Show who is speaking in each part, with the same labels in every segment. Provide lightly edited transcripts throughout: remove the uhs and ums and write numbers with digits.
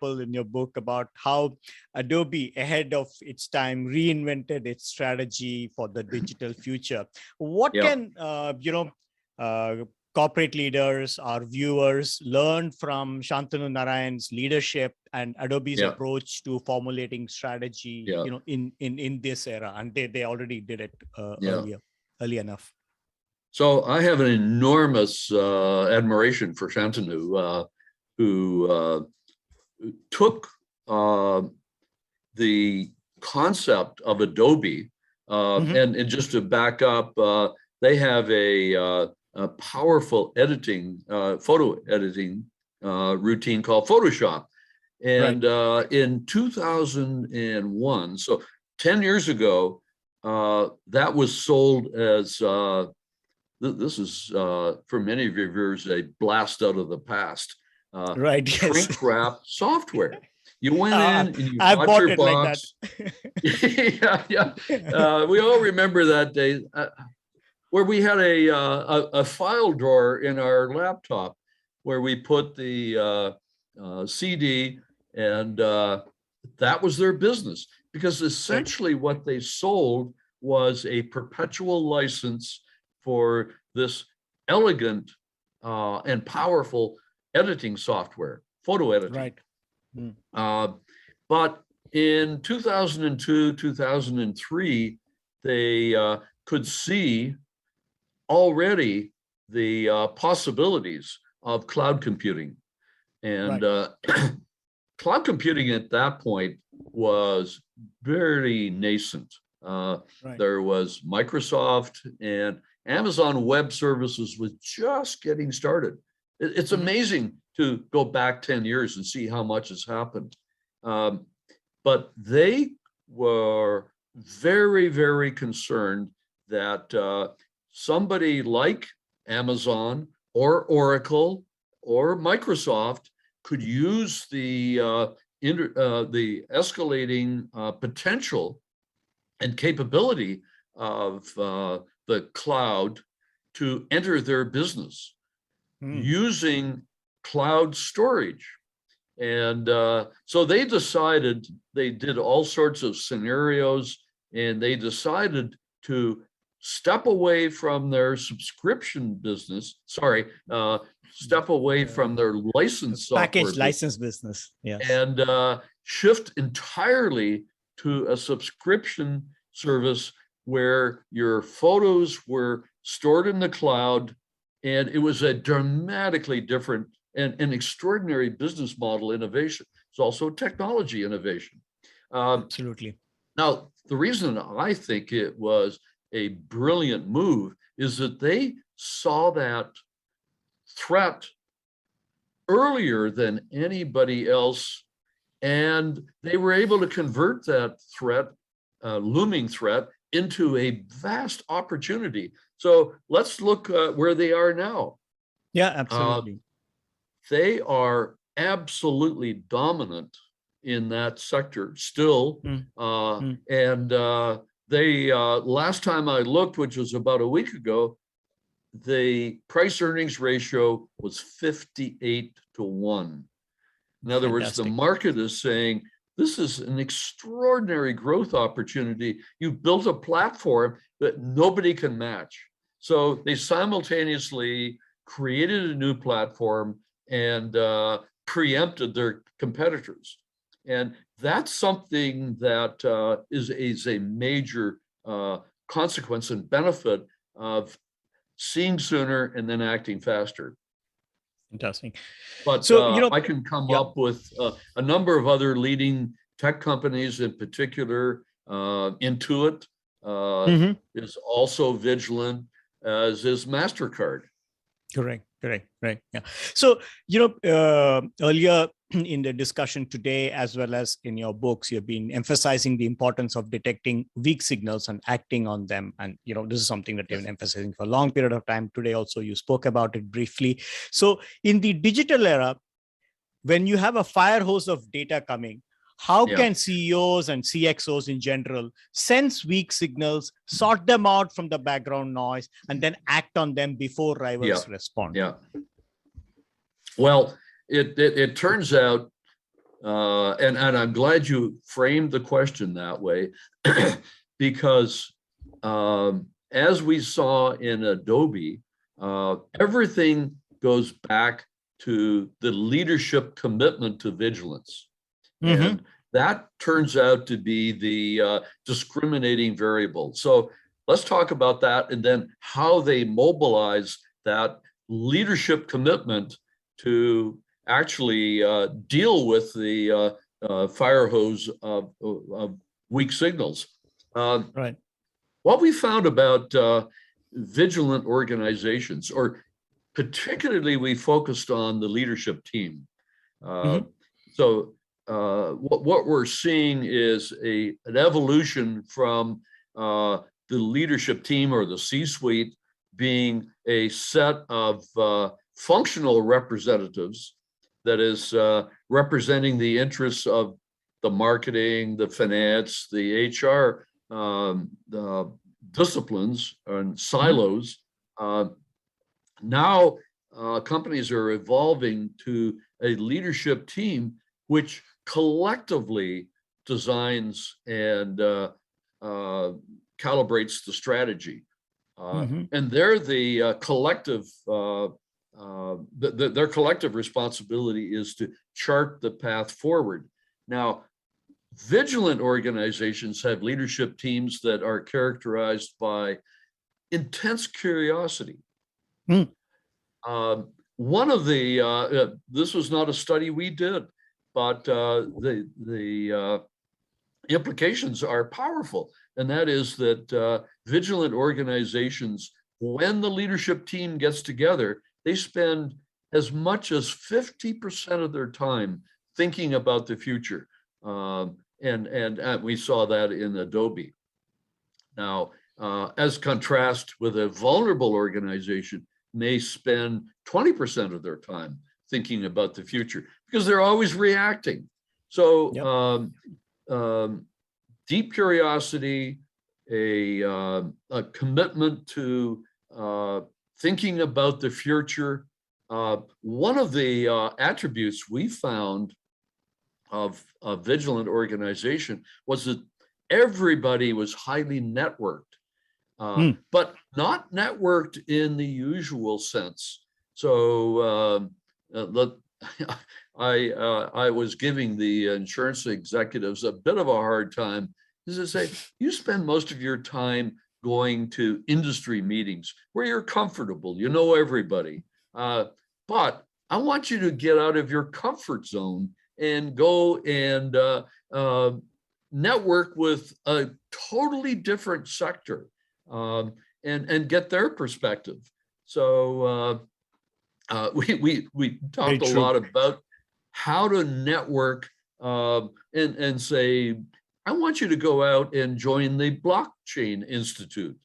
Speaker 1: example in your book about how Adobe, ahead of its time, reinvented its strategy for the digital future. What can corporate leaders, our viewers, learn from Shantanu Narayen's leadership and Adobe's approach to formulating strategy, in this era? And they already did it early enough.
Speaker 2: So I have an enormous admiration for Shantanu, who took the concept of Adobe, and just to back up, they have a powerful editing, photo editing routine called Photoshop. And in 2001, so 10 years ago, that was sold as, this is, for many of your viewers, a blast out of the past. Shrink wrap software. You went in and you bought your box. Like we all remember that day where we had a file drawer in our laptop where we put the CD, and that was their business, because essentially what they sold was a perpetual license for this elegant and powerful editing software, photo editing. But in 2002, 2003, they could see already the possibilities of cloud computing. And cloud computing at that point was very nascent. There was Microsoft, and Amazon Web Services was just getting started. It's amazing to go back 10 years and see how much has happened. But they were very, very concerned that somebody like Amazon or Oracle or Microsoft could use the escalating potential and capability of the cloud to enter their business using cloud storage. And so they decided, they did all sorts of scenarios, and they decided to step away from their subscription business, step away from their license software
Speaker 1: package license business,
Speaker 2: and shift entirely to a subscription service where your photos were stored in the cloud. And it was a dramatically different and an extraordinary business model innovation. It's also technology innovation.
Speaker 1: Absolutely.
Speaker 2: Now, the reason I think it was a brilliant move is that they saw that threat earlier than anybody else, and they were able to convert that threat, looming threat, into a vast opportunity. So let's look where they are now.
Speaker 1: Yeah, absolutely.
Speaker 2: They are absolutely dominant in that sector still. And they, last time I looked, which was about a week ago, the price earnings ratio was 58-1. In other words, the market is saying, this is an extraordinary growth opportunity. You've built a platform that nobody can match. So they simultaneously created a new platform and preempted their competitors. And that's something that is a major consequence and benefit of seeing sooner and then acting faster.
Speaker 1: Fantastic.
Speaker 2: But so, I can come up with a number of other leading tech companies, in particular, Intuit is also vigilant, as is MasterCard.
Speaker 1: Correct. Yeah. So, earlier in the discussion today, as well as in your books, you've been emphasizing the importance of detecting weak signals and acting on them. And, this is something that you've been emphasizing for a long period of time. Today also, you spoke about it briefly. So in the digital era, when you have a fire hose of data coming, how can CEOs and CXOs in general sense weak signals, sort them out from the background noise, and then act on them before rivals respond?
Speaker 2: Well, it turns out and I'm glad you framed the question that way, because as we saw in Adobe, everything goes back to the leadership commitment to vigilance. And that turns out to be the discriminating variable. So let's talk about that, and then how they mobilize that leadership commitment to actually deal with the fire hose of weak signals.
Speaker 1: Right.
Speaker 2: What we found about vigilant organizations, or particularly we focused on the leadership team. So what we're seeing is an evolution from the leadership team or the C-suite being a set of functional representatives that is representing the interests of the marketing, the finance, the HR the disciplines and silos. Now companies are evolving to a leadership team which collectively designs and calibrates the strategy. And they're the collective, their collective responsibility is to chart the path forward. Now, vigilant organizations have leadership teams that are characterized by intense curiosity. One of the, this was not a study we did, but the implications are powerful. And that is that vigilant organizations, when the leadership team gets together, they spend as much as 50% of their time thinking about the future. And we saw that in Adobe. Now, as contrast with a vulnerable organization, may spend 20% of their time thinking about the future because they're always reacting. So deep curiosity, a commitment to thinking about the future. One of the attributes we found of a vigilant organization was that everybody was highly networked, but not networked in the usual sense. So I was giving the insurance executives a bit of a hard time, is to say, you spend most of your time going to industry meetings where you're comfortable, you know everybody, but I want you to get out of your comfort zone and go and network with a totally different sector and get their perspective. So we talked a lot about how to network and say, I want you to go out and join the Blockchain Institute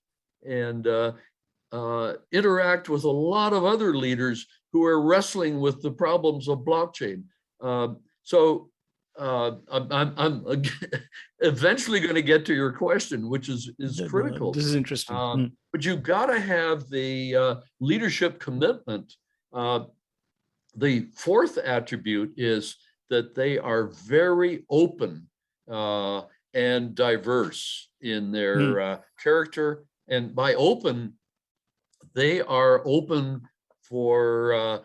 Speaker 2: and interact with a lot of other leaders who are wrestling with the problems of blockchain. So I'm eventually going to get to your question, which is critical.
Speaker 1: This is interesting.
Speaker 2: But you've got to have the leadership commitment. The fourth attribute is that they are very open and diverse in their character. And by open, they are open for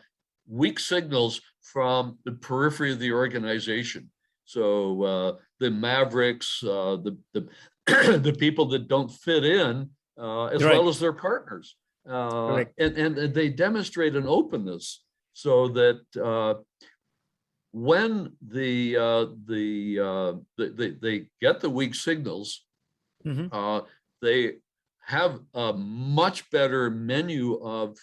Speaker 2: weak signals from the periphery of the organization. So the mavericks, the people that don't fit in, as well as their partners. And they demonstrate an openness so that when they get the weak signals, they have a much better menu of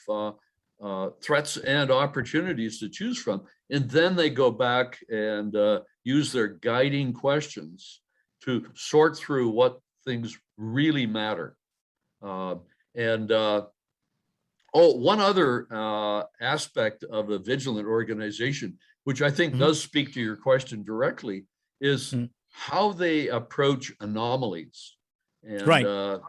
Speaker 2: threats and opportunities to choose from. And then they go back and use their guiding questions to sort through what things really matter. One other aspect of a vigilant organization, which I think does speak to your question directly, is how they approach anomalies. And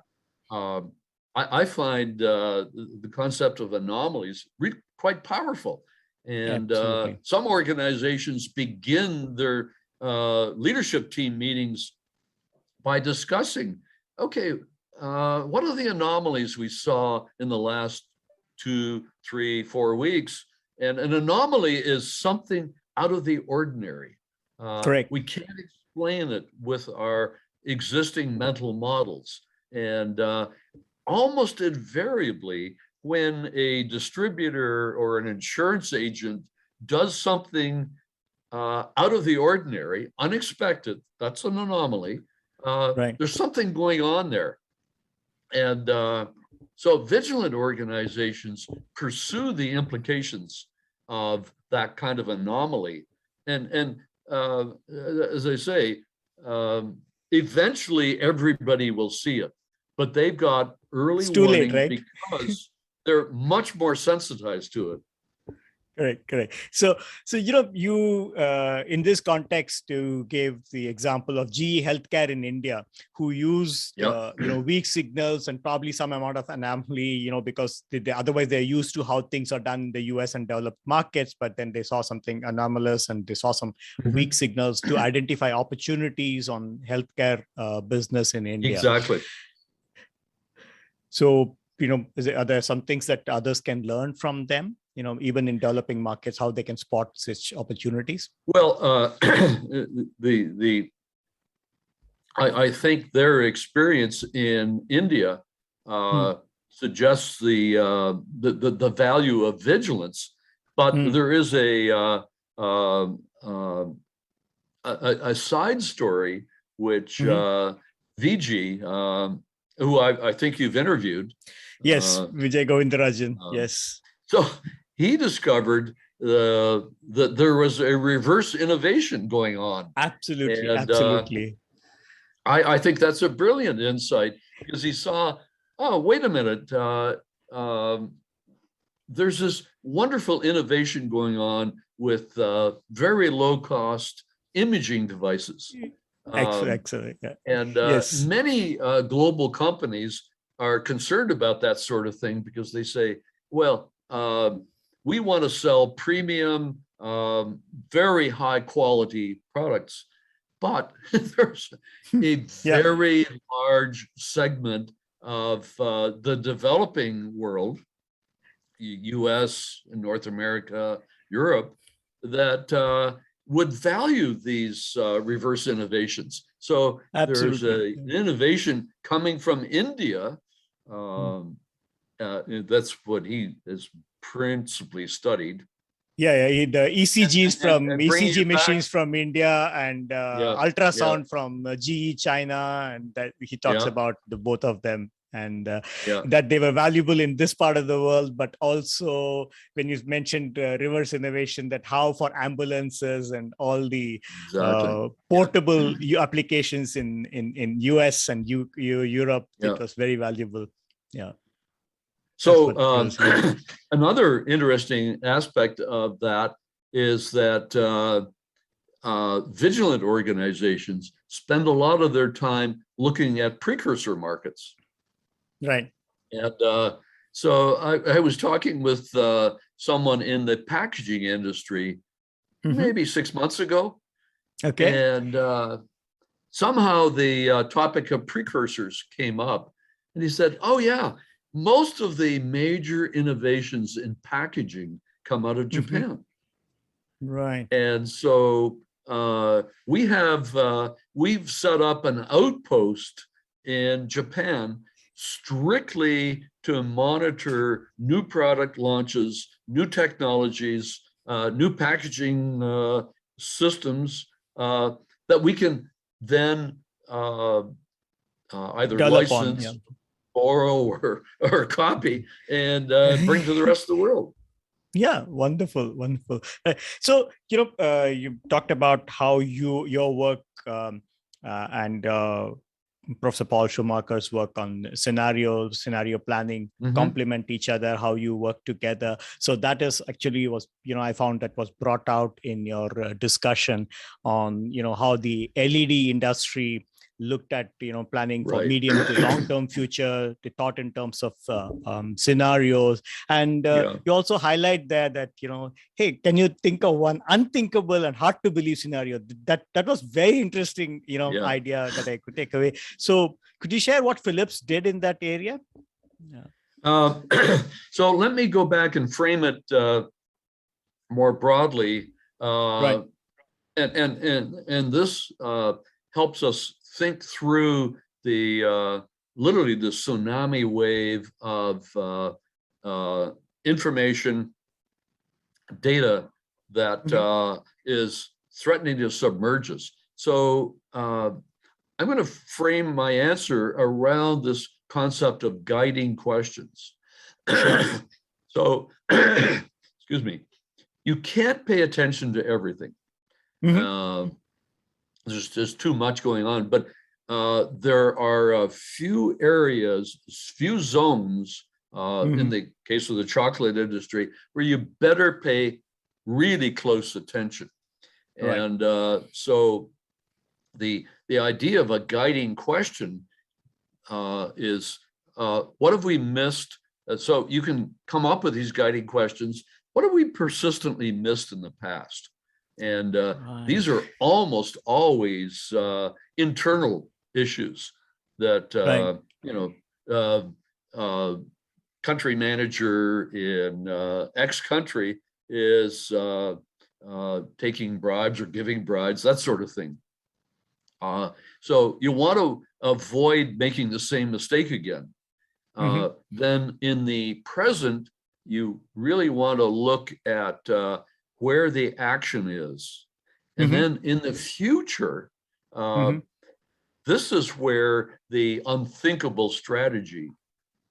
Speaker 2: I find the concept of anomalies really quite powerful. And some organizations begin their leadership team meetings by discussing, okay, what are the anomalies we saw in the last 2, 3, 4 weeks? And an anomaly is something out of the ordinary.
Speaker 1: Correct.
Speaker 2: We can't explain it with our existing mental models. And almost invariably, when a distributor or an insurance agent does something out of the ordinary, unexpected, that's an anomaly,
Speaker 1: Right.
Speaker 2: there's something going on there. And so vigilant organizations pursue the implications of that kind of anomaly. And as I say, eventually everybody will see it, but they've got early warning,
Speaker 1: right?
Speaker 2: Because they're much more sensitized to it.
Speaker 1: Correct. So you in this context, you gave the example of GE Healthcare in India, who used weak signals and probably some amount of anomaly, because otherwise they're used to how things are done in the US and developed markets, but then they saw something anomalous and they saw some weak signals to identify opportunities on healthcare business in India.
Speaker 2: Exactly.
Speaker 1: So are there some things that others can learn from them? Even in developing markets, how they can spot such opportunities?
Speaker 2: Well, I think their experience in India suggests the value of vigilance, but there is a side story which VG, who I think you've interviewed.
Speaker 1: Yes, Vijay Govindarajan. Yes.
Speaker 2: So he discovered that there was a reverse innovation going on.
Speaker 1: Absolutely,
Speaker 2: and,
Speaker 1: absolutely.
Speaker 2: I think that's a brilliant insight, because he saw, oh, wait a minute, there's this wonderful innovation going on with very low cost imaging devices.
Speaker 1: Excellent. Yeah.
Speaker 2: And
Speaker 1: yes.
Speaker 2: many global companies are concerned about that sort of thing, because they say, well, we want to sell premium, very high quality products, but there's a very large segment of the developing world, US, North America, Europe, that would value these reverse innovations. So there's an innovation coming from India. That's what he has principally studied.
Speaker 1: The ECGs from ECG machines
Speaker 2: back
Speaker 1: from India and ultrasound from GE China, and that he talks about both of them, and that they were valuable in this part of the world, but also when you mentioned reverse innovation, that how for ambulances and all the portable applications in US and Europe, it was very valuable. Yeah.
Speaker 2: So another interesting aspect of that is that vigilant organizations spend a lot of their time looking at precursor markets.
Speaker 1: Right.
Speaker 2: And so I was talking with someone in the packaging industry maybe 6 months ago.
Speaker 1: Okay.
Speaker 2: And somehow the topic of precursors came up. And he said, oh, yeah, most of the major innovations in packaging come out of Japan.
Speaker 1: Right.
Speaker 2: And so we've set up an outpost in Japan strictly to monitor new product launches, new technologies, new packaging systems that we can then either
Speaker 1: develop
Speaker 2: license, borrow, or copy, and bring to the rest of the world.
Speaker 1: Yeah, wonderful. So, you talked about how your work and Professor Paul Schumacher's work on scenario planning complement each other, how you work together. So that is actually I found that was brought out in your discussion on, how the LED industry looked at, planning for
Speaker 2: Right.
Speaker 1: medium to long-term future. They thought in terms of scenarios. And
Speaker 2: Yeah.
Speaker 1: you also highlight there that, hey, can you think of one unthinkable and hard to believe scenario? That was very interesting,
Speaker 2: Yeah.
Speaker 1: idea that I could take away. So could you share what Phillips did in that area? Yeah.
Speaker 2: So let me go back and frame it more broadly.
Speaker 1: Right.
Speaker 2: And this helps us think through the literally the tsunami wave of information data that is threatening to submerge us. So I'm going to frame my answer around this concept of guiding questions. So, excuse me, you can't pay attention to everything. There's just too much going on, but there are a few areas, few zones, in the case of the chocolate industry, where you better pay really close attention.
Speaker 1: Right.
Speaker 2: And so the idea of a guiding question is, what have we missed? So you can come up with these guiding questions. What have we persistently missed in the past? And these are almost always internal issues that, country manager in X country is taking bribes or giving bribes, that sort of thing. So you want to avoid making the same mistake again. Then in the present, you really want to look at where the action is. And then in the future, this is where the unthinkable strategy,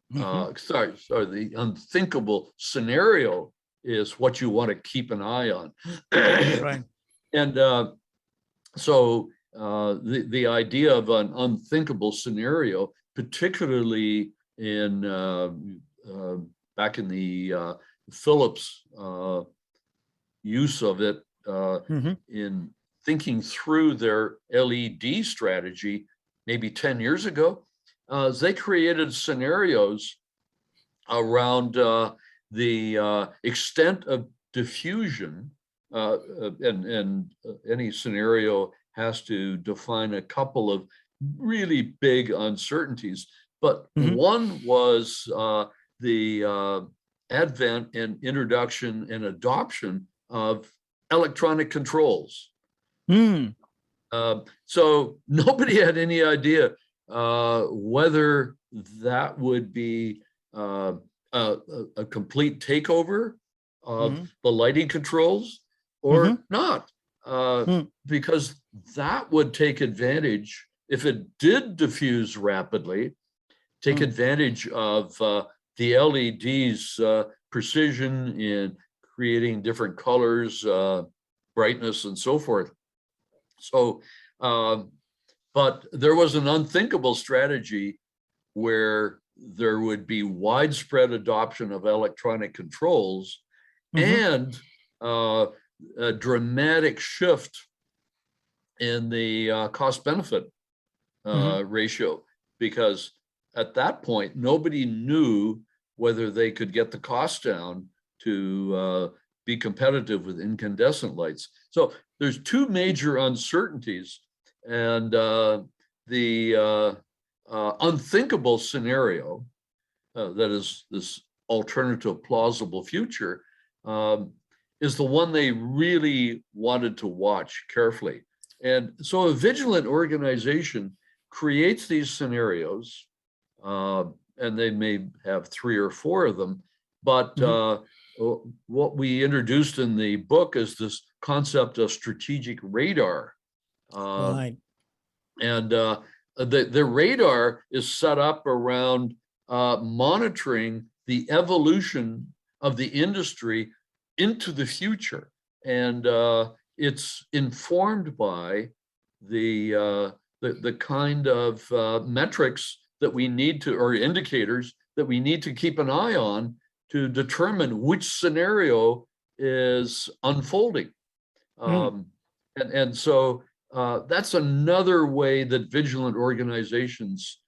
Speaker 2: the unthinkable scenario is what you want to keep an eye on.
Speaker 1: Right.
Speaker 2: And so the idea of an unthinkable scenario, particularly in back in the Phillips use of it in thinking through their LED strategy, maybe 10 years ago, they created scenarios around the extent of diffusion, and any scenario has to define a couple of really big uncertainties. But one was the advent and introduction and adoption of electronic controls. So nobody had any idea whether that would be a complete takeover of the lighting controls or not, because that would take advantage, if it did diffuse rapidly, take advantage of the LED's precision in creating different colors, brightness, and so forth. So, but there was an unthinkable strategy where there would be widespread adoption of electronic controls and a dramatic shift in the cost-benefit ratio, because at that point, nobody knew whether they could get the cost down to be competitive with incandescent lights. So there's two major uncertainties, and the unthinkable scenario, that is this alternative plausible future, is the one they really wanted to watch carefully. And so a vigilant organization creates these scenarios, and they may have 3 or 4 of them, but what we introduced in the book is this concept of strategic radar.
Speaker 1: Right.
Speaker 2: And the radar is set up around monitoring the evolution of the industry into the future. And it's informed by the kind of metrics that we need to, or indicators that we need to keep an eye on to determine which scenario is unfolding. And so that's another way that vigilant organizations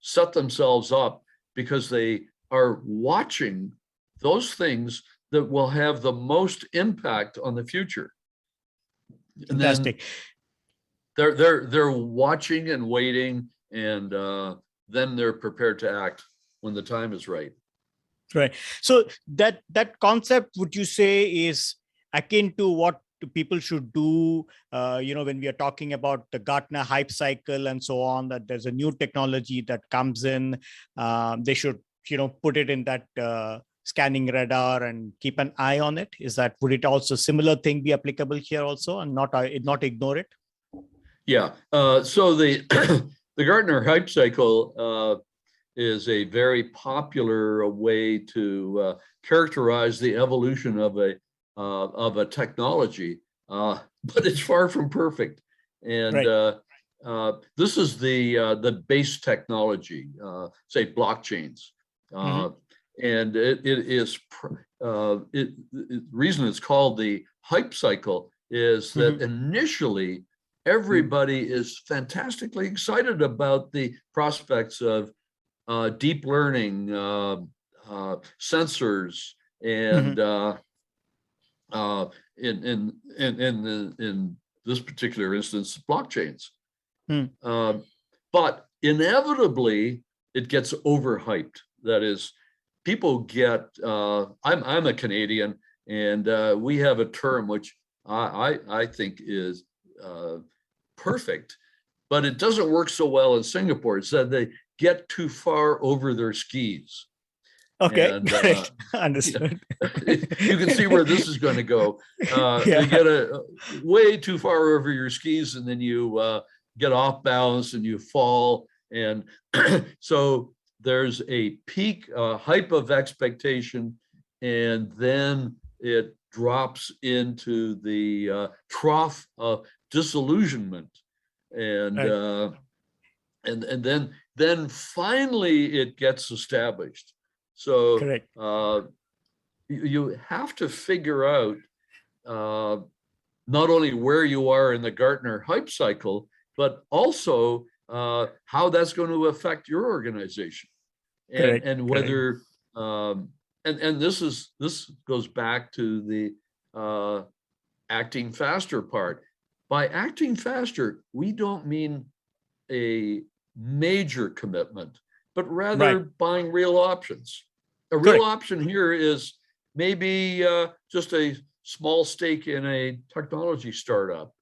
Speaker 2: set themselves up, because they are watching those things that will have the most impact on the future. And
Speaker 1: Fantastic.
Speaker 2: then they're watching and waiting, and then they're prepared to act when the time is right.
Speaker 1: Right. So that concept, would you say, is akin to what people should do, when we are talking about the Gartner hype cycle and so on, that there's a new technology that comes in, they should, put it in that scanning radar and keep an eye on it? Would it also similar thing be applicable here also, and not ignore it?
Speaker 2: Yeah. So the the Gartner hype cycle is a very popular way to characterize the evolution of a technology, but it's far from perfect. And
Speaker 1: right.
Speaker 2: This is the base technology, say blockchains, and it is the reason it's called the hype cycle is that initially everybody is fantastically excited about the prospects of deep learning, sensors, and in this particular instance, blockchains. But inevitably, it gets overhyped. That is, people get. I'm a Canadian, and we have a term which I think is perfect, but it doesn't work so well in Singapore. It said they get too far over their skis.
Speaker 1: Okay,
Speaker 2: and,
Speaker 1: great. Understood.
Speaker 2: You can see where this is going to go. You get way too far over your skis, and then you get off balance and you fall. And so there's a peak hype of expectation, and then it drops into the trough of disillusionment, and then finally it gets established. So
Speaker 1: correct.
Speaker 2: You have to figure out not only where you are in the Gartner hype cycle, but also how that's going to affect your organization, and whether and this goes back to the acting faster part. By acting faster, we don't mean a major commitment, but rather buying real options. A real option here is maybe just a small stake in a technology startup.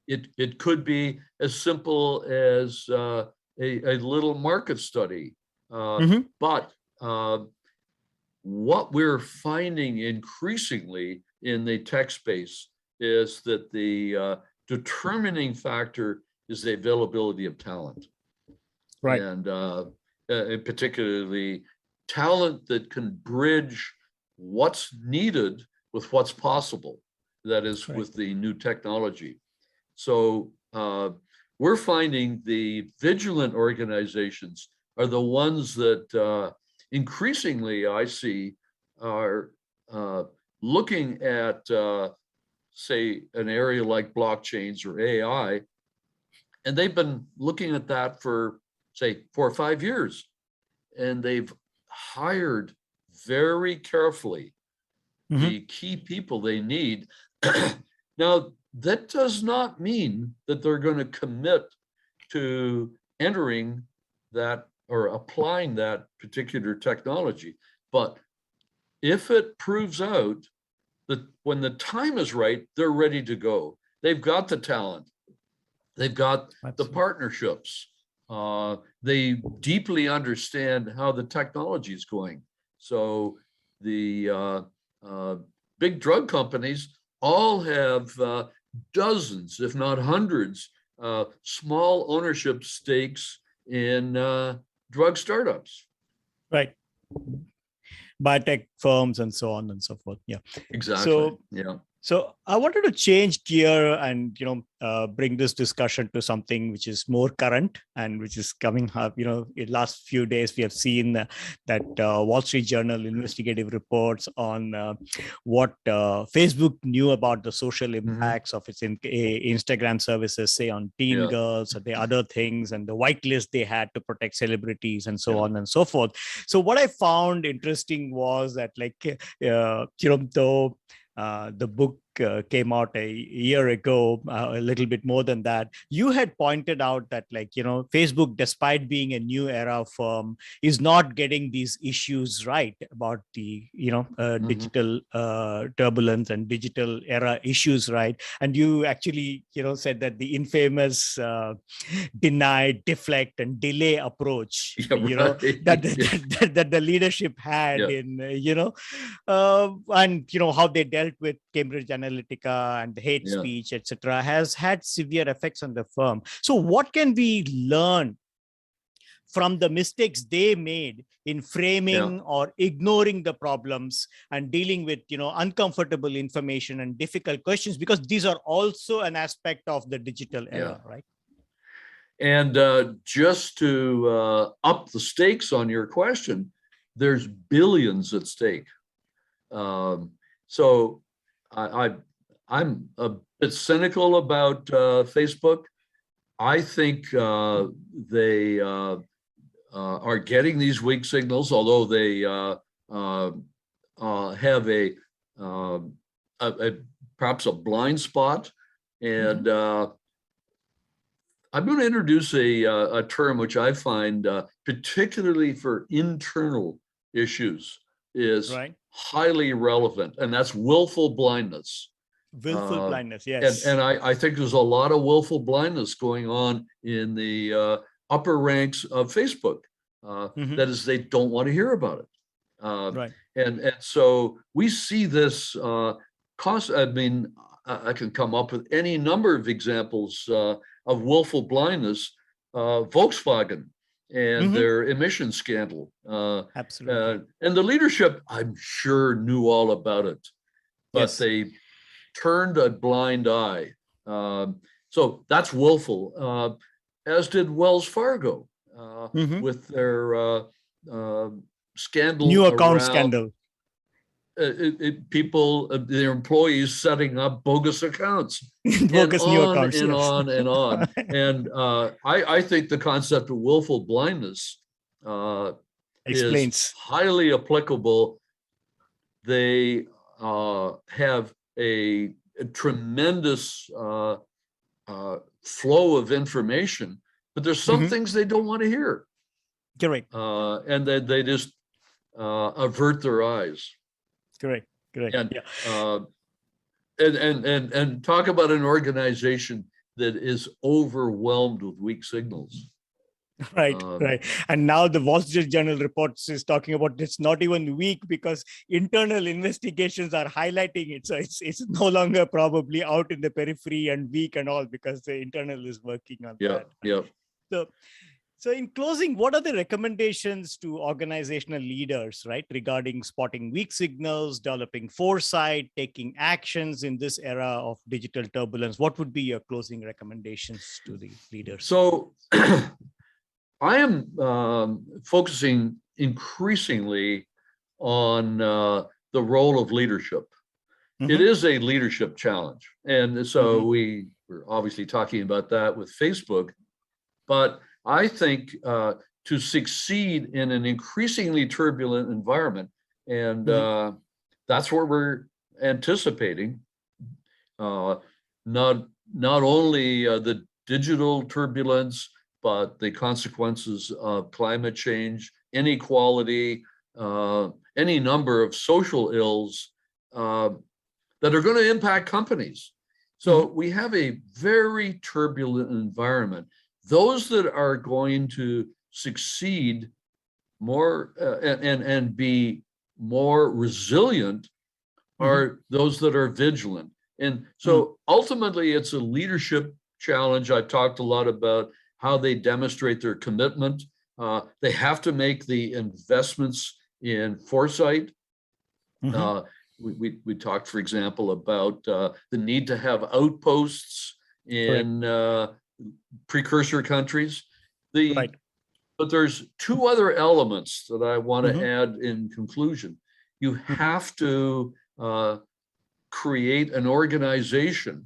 Speaker 2: It could be as simple as a little market study. But what we're finding increasingly in the tech space is that the determining factor is the availability of talent. And particularly talent that can bridge what's needed with what's possible, that is with the new technology. So we're finding the vigilant organizations are the ones that increasingly I see are looking at, say, an area like blockchains or AI, and they've been looking at that for, say, 4 or 5 years, and they've hired very carefully the key people they need. Now, that does not mean that they're going to commit to entering that or applying that particular technology. But if it proves out that when the time is right, they're ready to go. They've got the talent. They've got the partnerships. They deeply understand how the technology is going. So the big drug companies all have dozens, if not hundreds, small ownership stakes in drug startups.
Speaker 1: Biotech firms and so on and so forth. Yeah.
Speaker 2: Exactly.
Speaker 1: So,
Speaker 2: yeah.
Speaker 1: So I wanted to change gear and bring this discussion to something which is more current and which is coming up. In last few days we have seen that Wall Street Journal investigative reports on what Facebook knew about the social impacts of its Instagram services, say on teen girls or the other things, and the whitelist they had to protect celebrities and so on and so forth. So what I found interesting was that, though the book came out a year ago, a little bit more than that. You had pointed out that, Facebook, despite being a new era firm, is not getting these issues right about the, digital turbulence and digital era issues right. And you actually, said that the infamous deny, deflect, and delay approach, that the leadership had in, and how they dealt with Cambridge Analytica and hate speech, etc., has had severe effects on the firm. So what can we learn from the mistakes they made in framing or ignoring the problems and dealing with, uncomfortable information and difficult questions, because these are also an aspect of the digital era, right?
Speaker 2: And just to up the stakes on your question, there's billions at stake. So I'm a bit cynical about Facebook. I think they are getting these weak signals, although they have perhaps a blind spot. And I'm going to introduce a term which I find particularly for internal issues is highly relevant, and that's willful blindness.
Speaker 1: Willful blindness, yes.
Speaker 2: And I think there's a lot of willful blindness going on in the upper ranks of Facebook. That is, they don't want to hear about it. And so we see this I can come up with any number of examples of willful blindness. Volkswagen and their emission scandal.
Speaker 1: Absolutely.
Speaker 2: And the leadership, I'm sure, knew all about it, but they turned a blind eye. So that's willful, as did Wells Fargo with their scandal.
Speaker 1: New account scandal.
Speaker 2: People, their employees setting up bogus accounts.
Speaker 1: Bogus new accounts.
Speaker 2: And on and on. And I think the concept of willful blindness is highly applicable. They have a tremendous flow of information, but there's some things they don't want to hear.
Speaker 1: Correct.
Speaker 2: And then they just avert their eyes.
Speaker 1: Correct.
Speaker 2: And talk about an organization that is overwhelmed with weak signals.
Speaker 1: Right. And now the Wall Street Journal reports is talking about it's not even weak because internal investigations are highlighting it. So it's no longer probably out in the periphery and weak and all because the internal is working on that. So in closing, what are the recommendations to organizational leaders, right, regarding spotting weak signals, developing foresight, taking actions in this era of digital turbulence? What would be your closing recommendations to the leaders?
Speaker 2: So I am focusing increasingly on the role of leadership. It is a leadership challenge. And so we're obviously talking about that with Facebook, but I think to succeed in an increasingly turbulent environment, and that's what we're anticipating, not only the digital turbulence, but the consequences of climate change, inequality, any number of social ills that are going to impact companies. So we have a very turbulent environment. Those that are going to succeed more and be more resilient are those that are vigilant. And so ultimately, it's a leadership challenge. I've talked a lot about how they demonstrate their commitment. They have to make the investments in foresight. we talked, for example, about the need to have outposts in precursor countries. But there's two other elements that I want to add in conclusion. You have to create an organization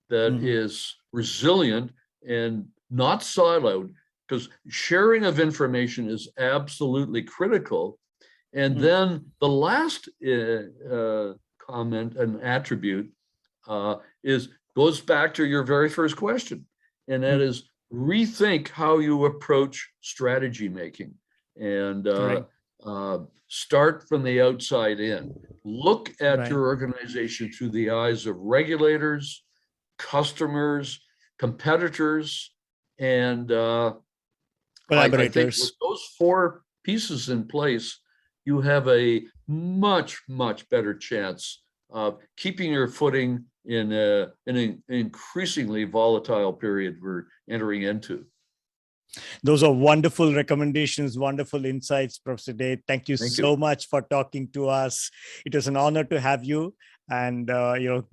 Speaker 2: that is resilient and not siloed, because sharing of information is absolutely critical. And then the last comment and attribute goes back to your very first question, and that is rethink how you approach strategy making, and start from the outside in. Look at your organization through the eyes of regulators, customers, competitors, and I think with those four pieces in place, you have a much, much better chance of keeping your footing in an increasingly volatile period we're entering into.
Speaker 1: Those are wonderful recommendations, wonderful insights, Professor Day. Thank you so much for talking to us. It was an honor to have you, and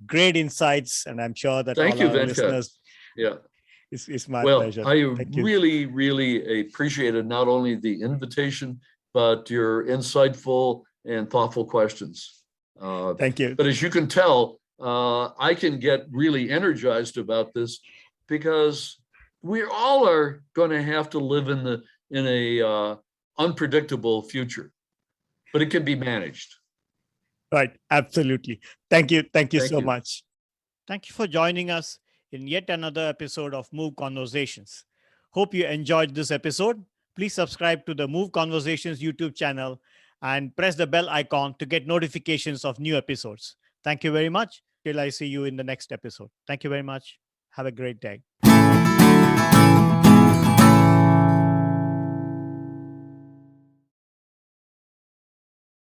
Speaker 1: great insights. And I'm sure that all our listeners.
Speaker 2: Yeah.
Speaker 1: It's my pleasure.
Speaker 2: I really, really appreciated not only the invitation, but your insightful and thoughtful questions.
Speaker 1: Thank you.
Speaker 2: But as you can tell, I can get really energized about this, because we all are going to have to live in a unpredictable future, but it can be managed.
Speaker 1: Right. Absolutely. Thank you. Thank you so much. Thank you for joining us in yet another episode of Move Conversations. Hope you enjoyed this episode. Please subscribe to the Move Conversations YouTube channel and press the bell icon to get notifications of new episodes. Thank you very much. Till I see you in the next episode. Thank you very much. Have a great day.